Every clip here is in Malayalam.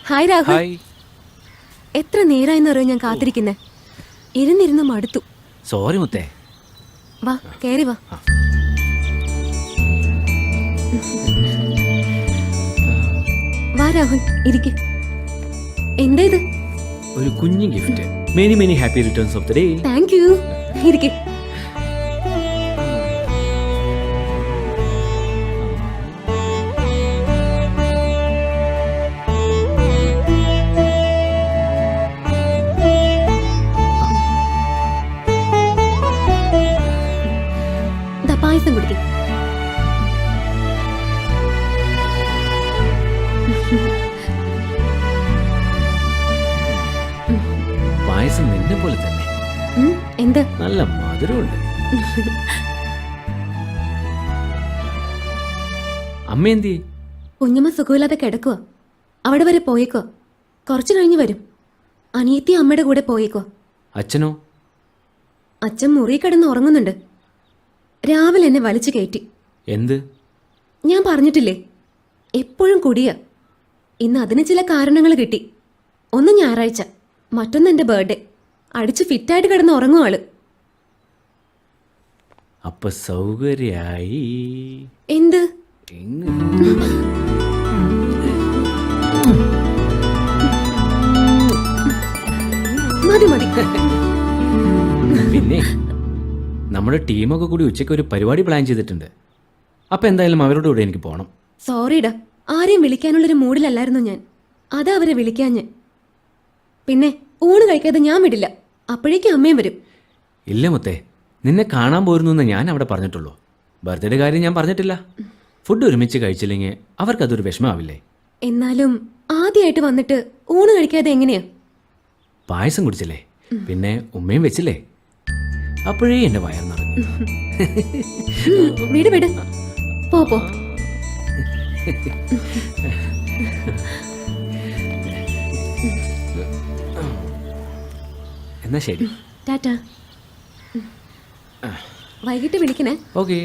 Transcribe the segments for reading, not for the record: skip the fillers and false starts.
ഹായ് രാഹുൽ. ഹായ്. എത്ര നേരായെന്നറിയോ ഞാൻ കാത്തിരിക്കുന്നേ. ഇരുന്നിരുന്ന് മടുത്തു. സോറി മുത്തേ. വാ കേറി വാ. വാ രാഹുൽ ഇരിക്ക്. എന്താ ഇത്? ഒരു കുഞ്ഞു gift. Many many happy returns of the day. Thank you. ഇരിക്ക്. പായസം കുടിക്കും. പായസം നിന്നെ പോലെ തന്നെ. എന്ത് നല്ല മധുരമുണ്ട്. അമ്മ എന്തി? കുഞ്ഞമ്മ സുഖമില്ലാതെ കിടക്കുക. അവിടെ വരെ പോയേക്കോ. കുറച്ചു കഴിഞ്ഞ് വരും. അനിയത്തി അമ്മയുടെ കൂടെ പോയേക്കോ. അച്ഛനോ? അച്ഛൻ മുറി കിടന്ന് ഉറങ്ങുന്നുണ്ട്. രാവിലെ എന്നെ വലിച്ചു കയറ്റി. എന്ത്? ഞാൻ പറഞ്ഞിട്ടില്ലേ, എപ്പോഴും കുടിയാ. ഇന്ന് അതിന് ചില കാരണങ്ങൾ കിട്ടി. ഒന്ന് ഞായറാഴ്ച, മറ്റൊന്ന് എൻ്റെ ബർത്ത്ഡേ. അടിച്ച് ഫിറ്റായിട്ട് കിടന്ന് ഉറങ്ങും ആള്. അപ്പൊ സൗകര്യായി. എന്ത്? മതി മതി. പിന്നെ നമ്മുടെ ടീമൊക്കെ കൂടി ഉച്ചയ്ക്ക് ഒരു പരിപാടി പ്ലാൻ ചെയ്തിട്ടുണ്ട്. അപ്പം എന്തായാലും അവരോട് കൂടെ എനിക്ക് പോകണം. സോറിടാ, ആരെയും വിളിക്കാനുള്ളൊരു മൂഡിലല്ലായിരുന്നു ഞാൻ. അതാ അവരെ വിളിക്കാഞ്ഞ്. പിന്നെ ഊണ് കഴിക്കാതെ ഞാൻ വിടില്ല. അപ്പോഴേക്കും അമ്മയും വരും. ഇല്ല മുത്തേ, നിന്നെ കാണാൻ പോരുന്നു എന്ന് ഞാൻ അവിടെ പറഞ്ഞിട്ടുള്ളൂ. ബർത്ത്ഡേ കാര്യം ഞാൻ പറഞ്ഞിട്ടില്ല. ഫുഡ് ഒരുമിച്ച് കഴിച്ചില്ലെങ്കിൽ അവർക്കതൊരു വിഷമാവില്ലേ? എന്നാലും ആദ്യമായിട്ട് വന്നിട്ട് ഊണ് കഴിക്കാതെ എങ്ങനെയാ? പായസം കുടിച്ചില്ലേ, പിന്നെ ഉമ്മയും വെച്ചില്ലേ, അപ്പോഴേ എന്റെ വയർ നിറഞ്ഞു. വിട് വിട്, പോ പോ. എന്നാ ശരി, ടാറ്റാ. വൈകിട്ട് വിളിക്കണേ. ഓക്കേ.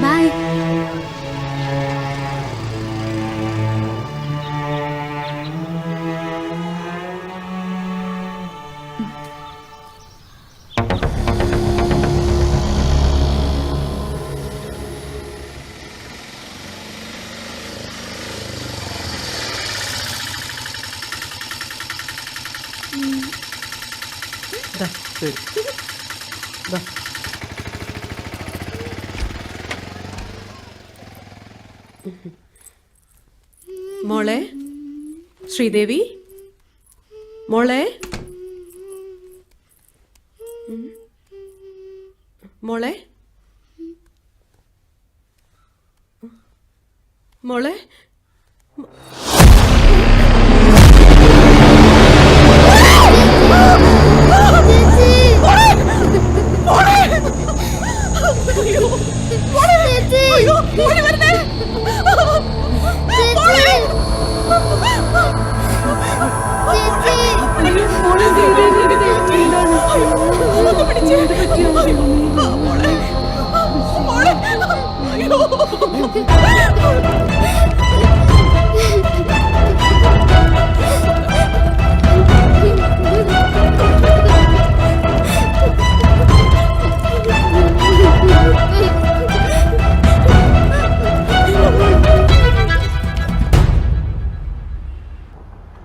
ബൈ. മോളെ ശ്രീദേവി, മോളെ മോളെ മോളെ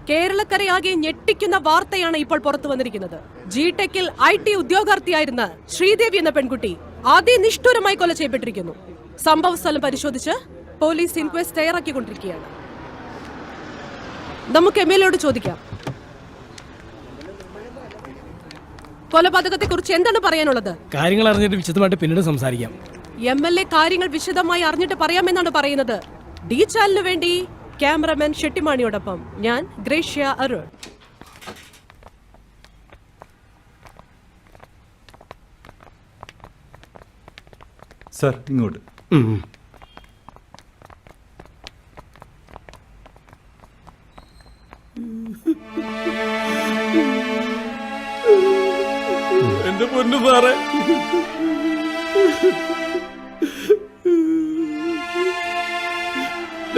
കേരളക്കരയാകെ ഞെട്ടിക്കുന്ന വാർത്തയാണ് ഇപ്പോൾ പുറത്തു വന്നിരിക്കുന്നത്. ജിടെക്കിൽ IT ഉദ്യോഗാർത്ഥിയായിരുന്ന ശ്രീദേവി എന്ന പെൺകുട്ടി അതിനിഷ്ഠുരമായി കൊല ചെയ്യപ്പെട്ടിരിക്കുന്നു. സംഭവ സ്ഥലം പരിശോധിച്ച് പോലീസ് ഇൻക്വസ്റ്റ് തയ്യാറാക്കിക്കൊണ്ടിരിക്കുകയാണ്. നമുക്ക് MLA യോട് ചോദിക്കാം, കൊലപാതകത്തെ കുറിച്ച് എന്താണ് പറയാനുള്ളത്? കാര്യങ്ങൾ അറിഞ്ഞിട്ട് വിശദമായിട്ട് പിന്നീട് സംസാരിക്കാം. MLA കാര്യങ്ങൾ വിശദമായി അറിഞ്ഞിട്ട് പറയാമെന്നാണ് പറയുന്നത്. ഡി ചാനലിനു വേണ്ടി ക്യാമറമാൻ ഷെട്ടിമാണിയോടൊപ്പം ഞാൻ ഗ്രേഷ്യ അരുൺ. സർ ഇങ്ങോട്ട്.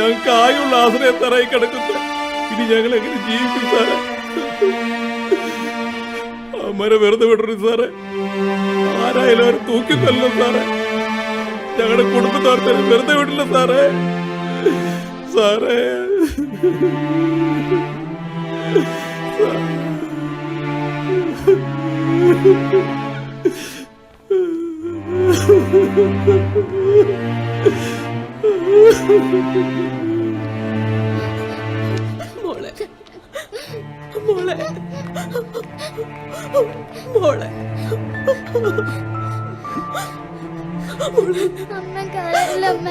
ഞങ്ങൾക്ക് ആയുള്ള ആശ്രയത്തറായി കിടക്കുന്നത്. ഇനി ഞങ്ങൾ എങ്ങനെ ജീവിക്കും സാറേ? അമ്മരെ വെറുതെ വിടരുത് സാറേ. ആരായാലും അവർ തൂക്കിക്കൊല്ലോ സാറേ. ഞങ്ങളുടെ കുടുംബത്തോർത്തെ വെറുതെ വിടില്ല സാറേ. സാറേ മോളെ മോളെ മോളെ അമ്മ കരയില്ലമ്മ.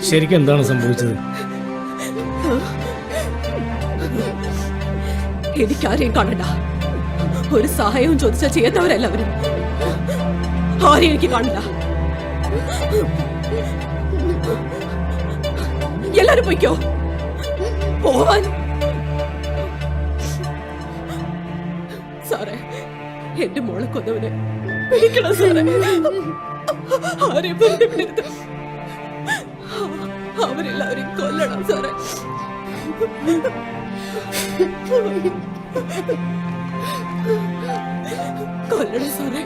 ശരിക്കും എന്താണ് സംഭവിച്ചത്? എനിക്കാരെയും കാണണ്ട. ഒരു സഹായവും ചോദിച്ചാൽ ചെയ്യാത്തവരെല്ലാവരും. ആരെയും എനിക്ക് കാണണ്ട. എല്ലാരും പൊയ്ക്കോ. പോവാൻ സാറേ, എന്റെ മോളെ കൊന്നവനെ പിടിക്കണം സാറേ. ആരെയും വെറുതെ വിടരുത്. അവരെല്ലാവരും കൊല്ലണം സാറേ. കൊല്ലണം സാറേ.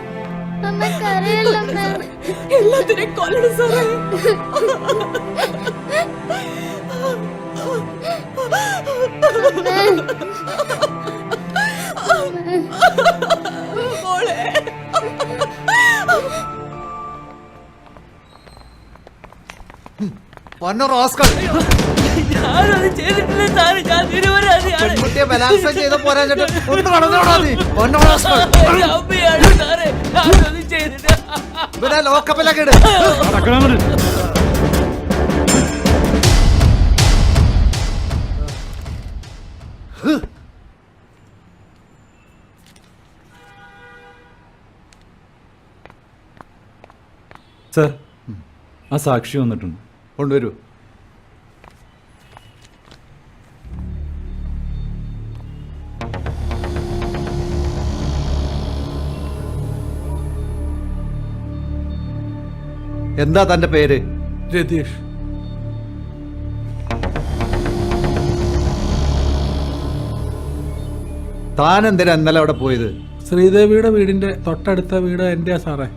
അമ്മ കരയില്ലമ്മ. എല്ലാത്തിനെയും കൊല്ലണം സാറേ. മോളെ പെൺകുട്ടിയെ ബലാത്സംഗം ചെയ്ത പോരാഞ്ഞിട്ട് ഒന്ന് കടന്നോടാ നീ. ഇവനെ ലോക്കപ്പിലൊക്കെ ഇട്. സാർ, ആ സാക്ഷി വന്നിട്ടുണ്ട്. കൊണ്ടുവരൂ. എന്താ തന്റെ പേര്? രതീഷ്. താൻ എന്തിനാ ഇന്നലെ അവിടെ പോയത്? ശ്രീദേവിയുടെ വീടിന്റെ തൊട്ടടുത്ത വീട് എൻ്റെ സാറേ.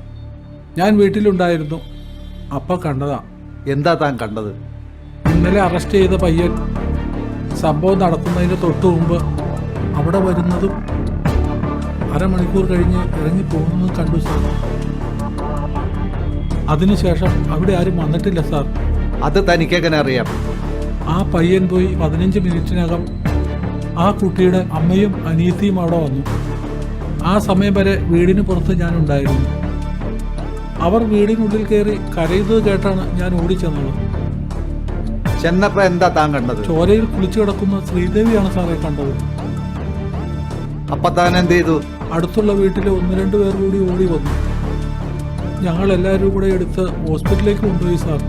ഞാൻ വീട്ടിലുണ്ടായിരുന്നു. അപ്പൊ കണ്ടതാ. എന്താ താൻ കണ്ടത്? ഇന്നലെ അറസ്റ്റ് ചെയ്ത പയ്യൻ സംഭവം നടക്കുന്നതിന് തൊട്ടു മുമ്പ് അവിടെ വരുന്നതും അരമണിക്കൂർ കഴിഞ്ഞ് ഇറങ്ങി പോകുന്നതും കണ്ടു സാർ. അതിനുശേഷം അവിടെ ആരും വന്നിട്ടില്ല സാർ. അത് തനിക്കെങ്ങനെ അറിയാം? ആ പയ്യൻ പോയി 15 മിനിറ്റിനകം ആ കുട്ടിയുടെ അമ്മയും അനിയത്തിയും അവിടെ വന്നു. ആ സമയം വരെ വീടിന് പുറത്ത് ഞാനുണ്ടായിരുന്നു. അവർ വീടിനുള്ളിൽ കയറി കരയുന്നത് കേട്ടാണ് ഞാൻ ഓടിച്ചെന്നത്. ചെന്നപ്പോ എന്താ താൻ കണ്ടത്? ചോരയിൽ കുളിച്ചു കിടക്കുന്ന ശ്രീദേവിയാണ് സാറേ കണ്ടത്. അപ്പൊ താൻ എന്ത് ചെയ്തു? അടുത്തുള്ള വീട്ടിലെ 1-2 പേർ കൂടി ഓടി വന്നു. ഞങ്ങൾ എല്ലാവരും കൂടെ എടുത്ത് ഹോസ്പിറ്റലിലേക്ക് കൊണ്ടുപോയി സാർ.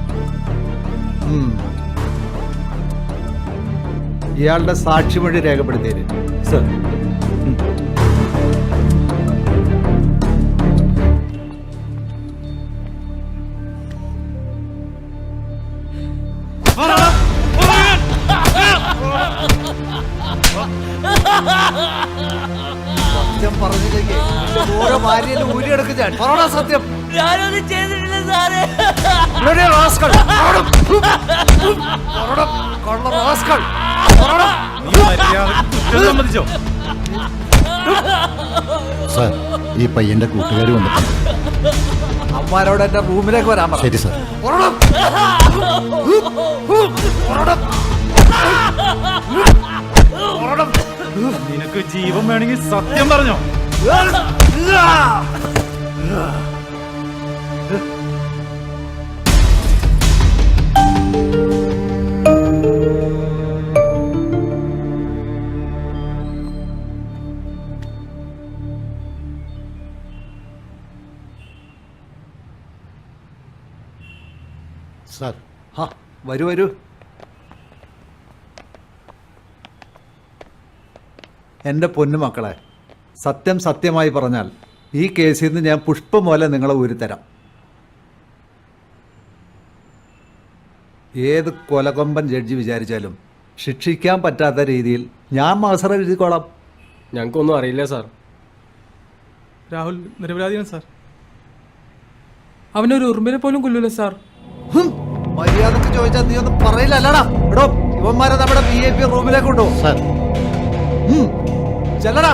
ഇയാളുടെ സാക്ഷിമൊഴി രേഖപ്പെടുത്തിയത്? സാർ, സത്യം പറഞ്ഞില്ലെങ്കിൽ ഓരോ ഭാര്യയിലും ഊരിയെടുക്കും ഞാൻ. പറയണ സത്യം. ഞാനൊന്നും ചെയ്തിട്ടില്ല സാറേ. ഇവിടെ റാസ്കൾ. കൊള്ള റാസ്കൾ. സമ്മതിച്ചോ? സാർ, ഈ പയ്യന്റെ കൂട്ടുകാർ വന്നിട്ടുണ്ട്. അമ്മാരോട് എന്റെ റൂമിലേക്ക് വരാൻ പറ. ശരി സാർ. നിനക്ക് ജീവൻ വേണമെങ്കിൽ സത്യം പറഞ്ഞോ? സാർ, വരൂ വരൂ. എൻ്റെ പൊന്നു മക്കളെ, സത്യം സത്യമായി പറഞ്ഞാൽ ഈ കേസിൽ നിന്ന് ഞാൻ പുഷ്പം പോലെ നിങ്ങളെ ഊരിത്തരാം. ഏത് കൊലകൊമ്പൻ ജഡ്ജി വിചാരിച്ചാലും ശിക്ഷിക്കാൻ പറ്റാത്ത രീതിയിൽ ഞാൻ മാസറ എഴുതിക്കോളാം. ഞങ്ങൾക്കൊന്നും അറിയില്ല സാർ. രാഹുൽ നിരപരാധിയാണ് സാർ. അവനൊരു ഉറുമ്പിനെ പോലും കൊല്ലൂല സാർ. മര്യാദക്ക് ചോദിച്ചാൽ നീ ഒന്നും പറയില്ല അല്ലടാ. എടോ ഇവന്മാരെ നമ്മുടെ VIP റൂമിലേക്ക് കൊണ്ടുപോകും. സാർ ചെല്ലടാ.